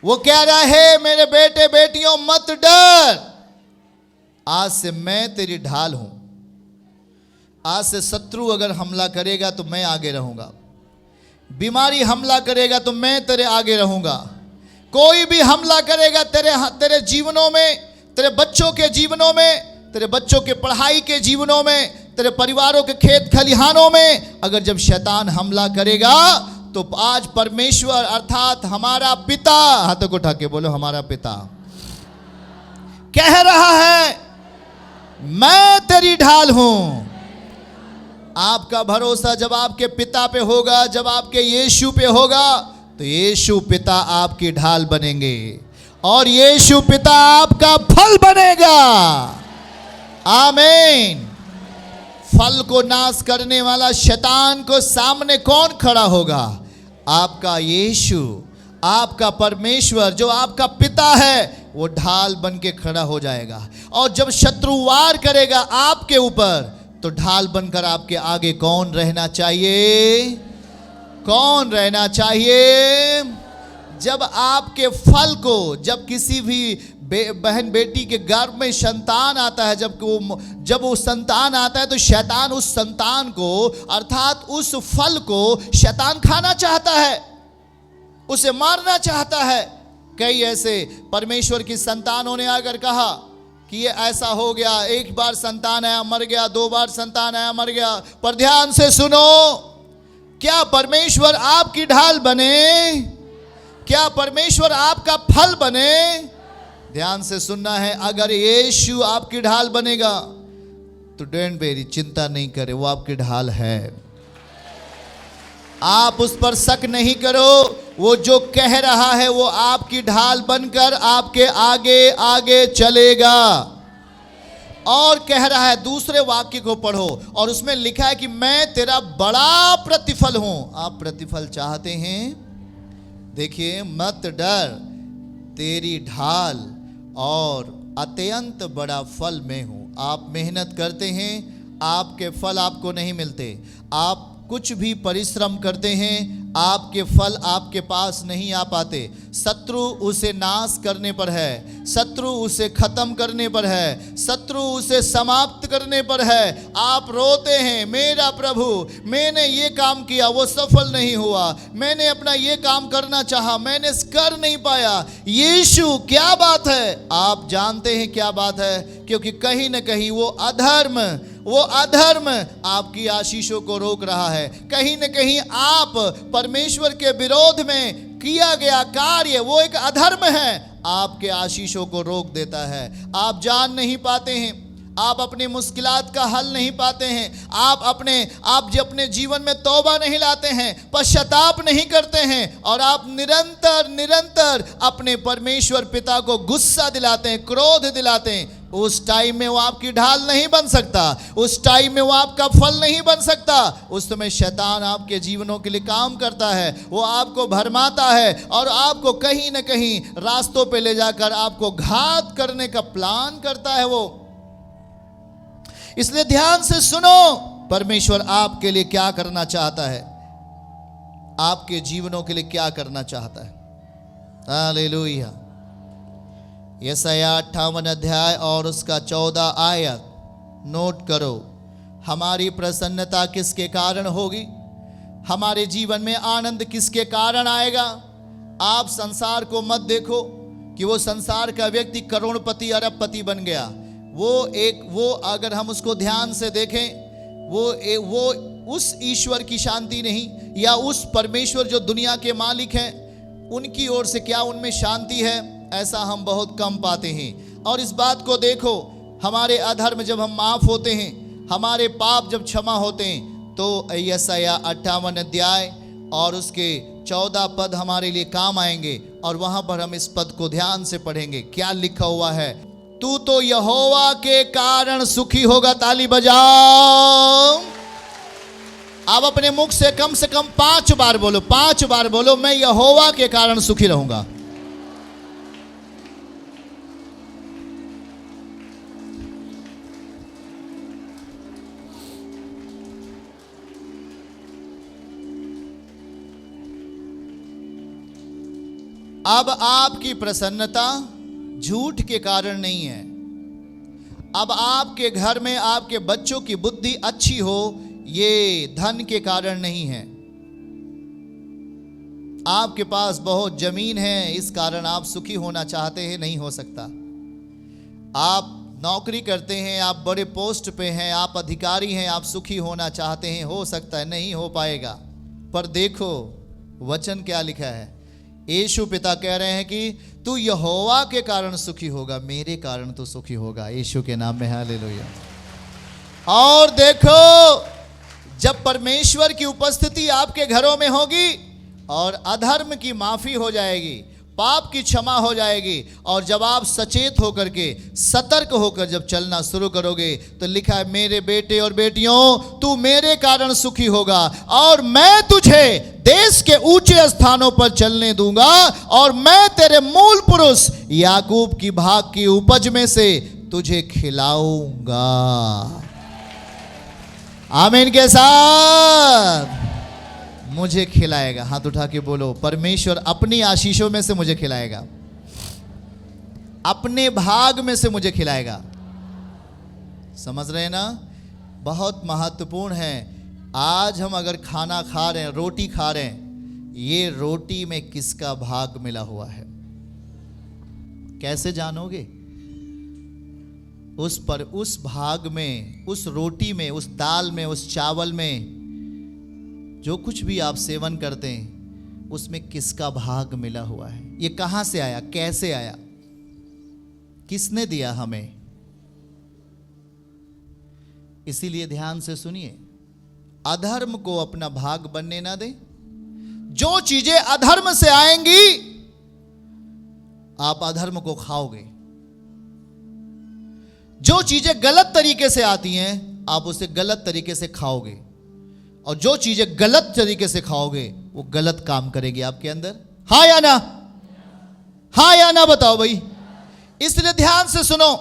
वो कह रहा है मेरे बेटे बेटियों मत डर, आज से मैं तेरी ढाल हूं। आज से शत्रु अगर हमला करेगा तो मैं आगे रहूंगा, बीमारी हमला करेगा तो मैं तेरे आगे रहूंगा, कोई भी हमला करेगा तेरे जीवनों में, तेरे बच्चों के जीवनों में, तेरे बच्चों के पढ़ाई के जीवनों में, तेरे परिवारों के खेत खलिहानों में, अगर जब शैतान हमला करेगा तो आज परमेश्वर अर्थात हमारा पिता, हाथों को उठा के बोलो हमारा पिता कह रहा है मैं तेरी ढाल हूं। आपका भरोसा जब आपके पिता पे होगा, जब आपके यीशु पे होगा, तो यीशु पिता आपकी ढाल बनेंगे और यीशु पिता आपका फल बनेगा। आमीन। फल को नाश करने वाला शैतान को सामने कौन खड़ा होगा? आपका यीशु, आपका परमेश्वर जो आपका पिता है, वो ढाल बन के खड़ा हो जाएगा। और जब शत्रु वार करेगा आपके ऊपर, तो ढाल बनकर आपके आगे कौन रहना चाहिए? कौन रहना चाहिए? जब आपके फल को, जब किसी भी बहन बेटी के गर्भ में संतान आता है, जब वो संतान आता है, तो शैतान उस संतान को अर्थात उस फल को शैतान खाना चाहता है, उसे मारना चाहता है। कई ऐसे परमेश्वर की संतानों ने अगर कहा कि ये ऐसा हो गया, एक बार संतान आया मर गया, 2 बार संतान आया मर गया, पर ध्यान से सुनो, क्या परमेश्वर आपकी ढाल बने? क्या परमेश्वर आपका फल बने? ध्यान से सुनना है। अगर यीशु आपकी ढाल बनेगा तो डोंट वेरी, चिंता नहीं करे, वो आपकी ढाल है। आप उस पर शक नहीं करो, वो जो कह रहा है वो आपकी ढाल बनकर आपके आगे आगे चलेगा। और कह रहा है, दूसरे वाक्य को पढ़ो और उसमें लिखा है कि मैं तेरा बड़ा प्रतिफल हूं। आप प्रतिफल चाहते हैं? देखिए, मत डर, तेरी ढाल और अत्यंत बड़ा फल मैं हूं। आप मेहनत करते हैं, आपके फल आपको नहीं मिलते। आप कुछ भी परिश्रम करते हैं, आपके फल आपके पास नहीं आ पाते। शत्रु उसे नाश करने पर है, शत्रु उसे खत्म करने पर है, शत्रु उसे समाप्त करने पर है। आप रोते हैं, मेरा प्रभु मैंने ये काम किया, वो सफल नहीं हुआ, मैंने अपना ये काम करना चाहा, मैंने कर नहीं पाया। यीशु, क्या बात है? आप जानते हैं क्या बात है, क्योंकि कहीं न कहीं वो अधर्म आपकी आशीषों को रोक रहा है। कहीं न कहीं आप परमेश्वर के विरोध में किया गया कार्य, वो एक अधर्म है, आपके आशीषों को रोक देता है। आप जान नहीं पाते हैं, आप अपनी मुश्किलात का हल नहीं पाते हैं, आप जो अपने जीवन में तौबा नहीं लाते हैं, पश्चाताप नहीं करते हैं, और आप निरंतर अपने परमेश्वर पिता को गुस्सा दिलाते हैं, क्रोध दिलाते हैं। उस टाइम में वो आपकी ढाल नहीं बन सकता, उस टाइम में वो आपका फल नहीं बन सकता। उस समय शैतान आपके जीवनों के लिए काम करता है, वो आपको भरमाता है और आपको कहीं न कहीं रास्तों पे ले जाकर आपको घात करने का प्लान करता है वो। इसलिए ध्यान से सुनो, परमेश्वर आपके लिए क्या करना चाहता है, आपके जीवनों के लिए क्या करना चाहता है। हालेलुया। यशायाह 58 अध्याय और उसका 14 आयत नोट करो। हमारी प्रसन्नता किसके कारण होगी? हमारे जीवन में आनंद किसके कारण आएगा? आप संसार को मत देखो कि वो संसार का व्यक्ति करोड़पति अरबपति बन गया। वो अगर हम उसको ध्यान से देखें, वो उस ईश्वर की शांति नहीं, या उस परमेश्वर जो दुनिया के मालिक हैं उनकी ओर से क्या उनमें शांति है, ऐसा हम बहुत कम पाते हैं। और इस बात को देखो, हमारे अधर्म जब हम माफ होते हैं, हमारे पाप जब क्षमा होते हैं, तो यशायाह 58 अध्याय और उसके 14 पद हमारे लिए काम आएंगे। और वहां पर हम इस पद को ध्यान से पढ़ेंगे। क्या लिखा हुआ है? तू तो यहोवा के कारण सुखी होगा। ताली बजाओ। आप अपने मुख से कम 5 बार बोलो, 5 बार बोलो, मैं यहोवा के कारण सुखी रहूंगा। अब आपकी प्रसन्नता झूठ के कारण नहीं है। अब आपके घर में आपके बच्चों की बुद्धि अच्छी हो, ये धन के कारण नहीं है। आपके पास बहुत जमीन है, इस कारण आप सुखी होना चाहते हैं, नहीं हो सकता। आप नौकरी करते हैं, आप बड़े पोस्ट पे हैं, आप अधिकारी हैं, आप सुखी होना चाहते हैं, हो सकता है, नहीं हो पाएगा। पर देखो वचन क्या लिखा है। यीशु पिता कह रहे हैं कि तू यहोवा के कारण सुखी होगा, मेरे कारण तू सुखी होगा। यीशु के नाम में हालेलुया। और देखो, जब परमेश्वर की उपस्थिति आपके घरों में होगी और अधर्म की माफी हो जाएगी, पाप की क्षमा हो जाएगी, और जब आप सचेत होकर के सतर्क होकर जब चलना शुरू करोगे, तो लिखा है मेरे बेटे और बेटियों, तू मेरे कारण सुखी होगा और मैं तुझे देश के ऊंचे स्थानों पर चलने दूंगा और मैं तेरे मूल पुरुष याकूब की भाग की उपज में से तुझे खिलाऊंगा। आमीन के साथ मुझे खिलाएगा। हाथ उठा के बोलो, परमेश्वर अपनी आशीषों में से मुझे खिलाएगा, अपने भाग में से मुझे खिलाएगा। समझ रहे हैं ना? बहुत महत्वपूर्ण है। आज हम अगर खाना खा रहे हैं, रोटी खा रहे हैं, ये रोटी में किसका भाग मिला हुआ है कैसे जानोगे? उस भाग में, उस रोटी में, उस दाल में, उस चावल में, जो कुछ भी आप सेवन करते हैं, उसमें किसका भाग मिला हुआ है, ये कहां से आया, कैसे आया, किसने दिया हमें? इसीलिए ध्यान से सुनिए, अधर्म को अपना भाग बनने ना दें। जो चीजें अधर्म से आएंगी आप अधर्म को खाओगे। जो चीजें गलत तरीके से आती हैं आप उसे गलत तरीके से खाओगे, और जो चीजें गलत तरीके से खाओगे वो गलत काम करेगी आपके अंदर। हाँ या ना? हाँ या ना बताओ भाई। इसलिए ध्यान से सुनो,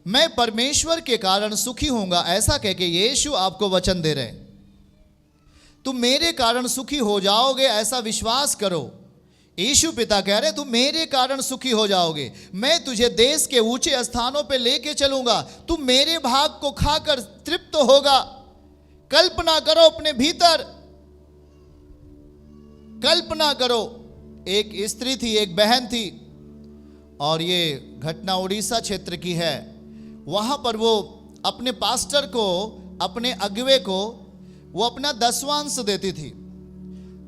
मैं परमेश्वर के कारण सुखी होऊंगा, ऐसा कह के यीशु आपको वचन दे रहे हैं। तुम मेरे कारण सुखी हो जाओगे, ऐसा विश्वास करो। यीशु पिता कह रहे तुम मेरे कारण सुखी हो जाओगे, मैं तुझे देश के ऊंचे स्थानों पे लेके चलूंगा, तुम मेरे भाग को खाकर तृप्त होगा। कल्पना करो अपने भीतर, कल्पना करो, एक स्त्री थी, एक बहन थी, और ये घटना उड़ीसा क्षेत्र की है। वहां पर वो अपने पास्टर को, अपने अगुवे को, वो अपना दसवांश देती थी।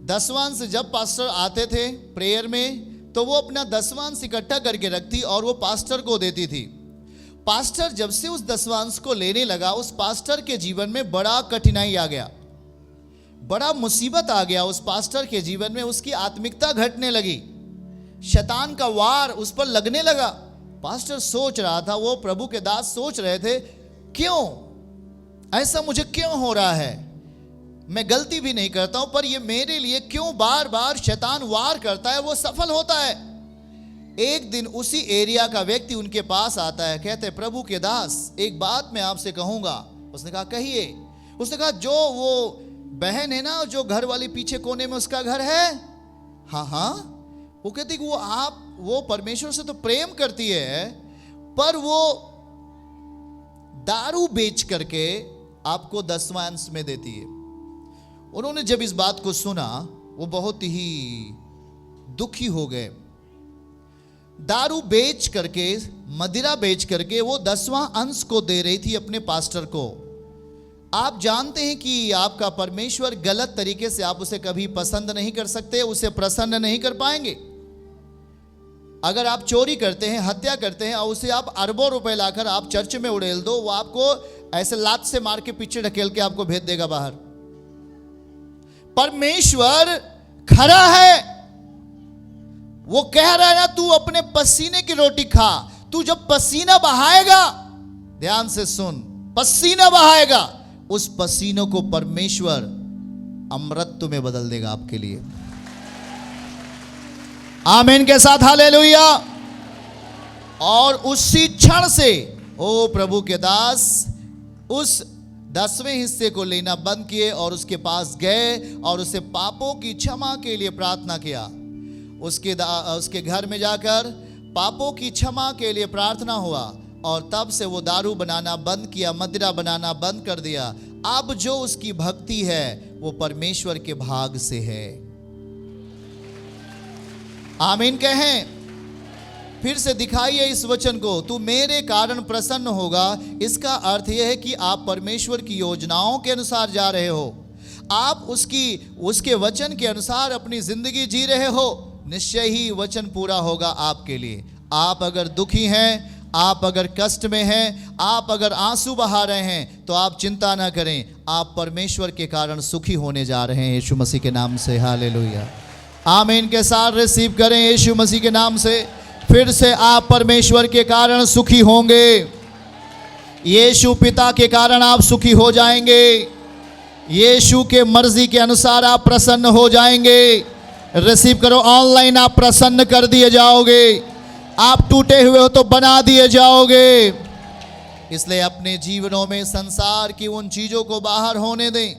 दसवांश जब पास्टर आते थे प्रेयर में, तो वो अपना दसवांश इकट्ठा करके रखती और वो पास्टर को देती थी। पास्टर जब से उस दसवांश को लेने लगा, उस पास्टर के जीवन में बड़ा कठिनाई आ गया, बड़ा मुसीबत आ गया उस पास्टर के जीवन में। उसकी आत्मिकता घटने लगी, शैतान का वार उस पर लगने लगा। पास्टर सोच रहा था, वो प्रभु के दास सोच रहे थे, क्यों ऐसा मुझे क्यों हो रहा है? मैं गलती भी नहीं करता हूं, पर ये मेरे लिए क्यों बार बार शैतान वार करता है, वो सफल होता है। एक दिन उसी एरिया का व्यक्ति उनके पास आता है, कहते प्रभु के दास, एक बात मैं आपसे कहूंगा। उसने कहा कहिए। उसने कहा जो वो बहन है ना, जो घर वाली पीछे कोने में उसका घर है, हाँ हाँ, वो कहती कि वो परमेश्वर से तो प्रेम करती है, पर वो दारू बेच करके आपको दसवांश में देती है। उन्होंने जब इस बात को सुना, वो बहुत ही दुखी हो गए। दारू बेच करके, मदिरा बेच करके वो 10वां अंश को दे रही थी अपने पास्टर को। आप जानते हैं कि आपका परमेश्वर गलत तरीके से, आप उसे कभी पसंद नहीं कर सकते, उसे प्रसन्न नहीं कर पाएंगे। अगर आप चोरी करते हैं, हत्या करते हैं, और उसे आप अरबों रुपए लाकर आप चर्च में उड़ेल दो, वो आपको ऐसे लात से मार के पीछे ढकेल के आपको भेज देगा बाहर। परमेश्वर खरा है, वो कह रहा है ना, तू अपने पसीने की रोटी खा। तू जब पसीना बहाएगा, ध्यान से सुन, पसीना बहाएगा, उस पसीनों को परमेश्वर अमृत में बदल देगा आपके लिए। आमीन के साथ हालेलुया। और उसी क्षण से ओ प्रभु के दास उस 10वें हिस्से को लेना बंद किए और उसके पास गए और उसे पापों की क्षमा के लिए प्रार्थना किया। उसके घर में जाकर पापों की क्षमा के लिए प्रार्थना हुआ और तब से वो दारू बनाना बंद किया, मदिरा बनाना बंद कर दिया। अब जो उसकी भक्ति है वो परमेश्वर के भाग से है। आमीन कहें। फिर से दिखाइए इस वचन को, तू मेरे कारण प्रसन्न होगा। इसका अर्थ यह है कि आप परमेश्वर की योजनाओं के अनुसार जा रहे हो, आप उसके वचन के अनुसार अपनी जिंदगी जी रहे हो, निश्चय ही वचन पूरा होगा आपके लिए। आप अगर दुखी हैं, आप अगर कष्ट में हैं, आप अगर आंसू बहा रहे हैं, तो आप चिंता ना करें, आप परमेश्वर के कारण सुखी होने जा रहे हैं यीशु मसीह के नाम से। हालेलुया, आमीन के साथ रिसीव करें यीशु मसीह के नाम से। फिर से आप परमेश्वर के कारण सुखी होंगे, यीशु पिता के कारण आप सुखी हो जाएंगे, यीशु के मर्जी के अनुसार आप प्रसन्न हो जाएंगे। रिसीव करो, ऑनलाइन आप प्रसन्न कर दिए जाओगे, आप टूटे हुए हो तो बना दिए जाओगे। इसलिए अपने जीवनों में संसार की उन चीज़ों को बाहर होने दें,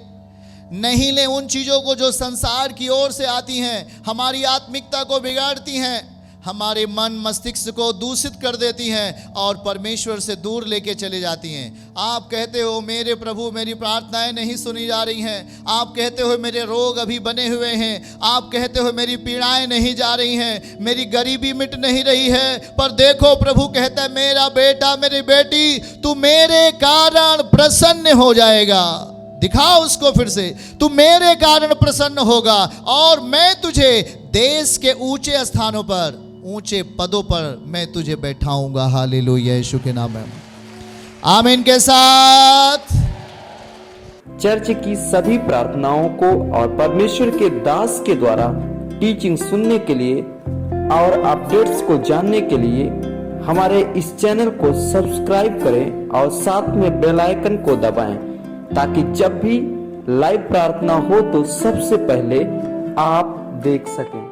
नहीं लें उन चीज़ों को जो संसार की ओर से आती हैं, हमारी आत्मिकता को बिगाड़ती हैं, हमारे मन मस्तिष्क को दूषित कर देती हैं और परमेश्वर से दूर लेके चले जाती हैं। आप कहते हो मेरे प्रभु मेरी प्रार्थनाएं नहीं सुनी जा रही हैं, आप कहते हो मेरे रोग अभी बने हुए हैं, आप कहते हो मेरी पीड़ाएं नहीं जा रही हैं, मेरी गरीबी मिट नहीं रही है। पर देखो प्रभु कहता है, मेरा बेटा मेरी बेटी, तू मेरे कारण प्रसन्न हो जाएगा। दिखाओ उसको फिर से, तू मेरे कारण प्रसन्न होगा और मैं तुझे देश के ऊंचे स्थानों पर, ऊंचे पदों पर मैं तुझे बैठाऊंगा। हालेलुया, यीशु के नाम में आमीन के साथ। चर्च की सभी प्रार्थनाओं को और परमेश्वर के दास के द्वारा टीचिंग सुनने के लिए और अपडेट्स को जानने के लिए हमारे इस चैनल को सब्सक्राइब करें और साथ में बेल आइकन को दबाएं, ताकि जब भी लाइव प्रार्थना हो तो सबसे पहले आप देख सकें।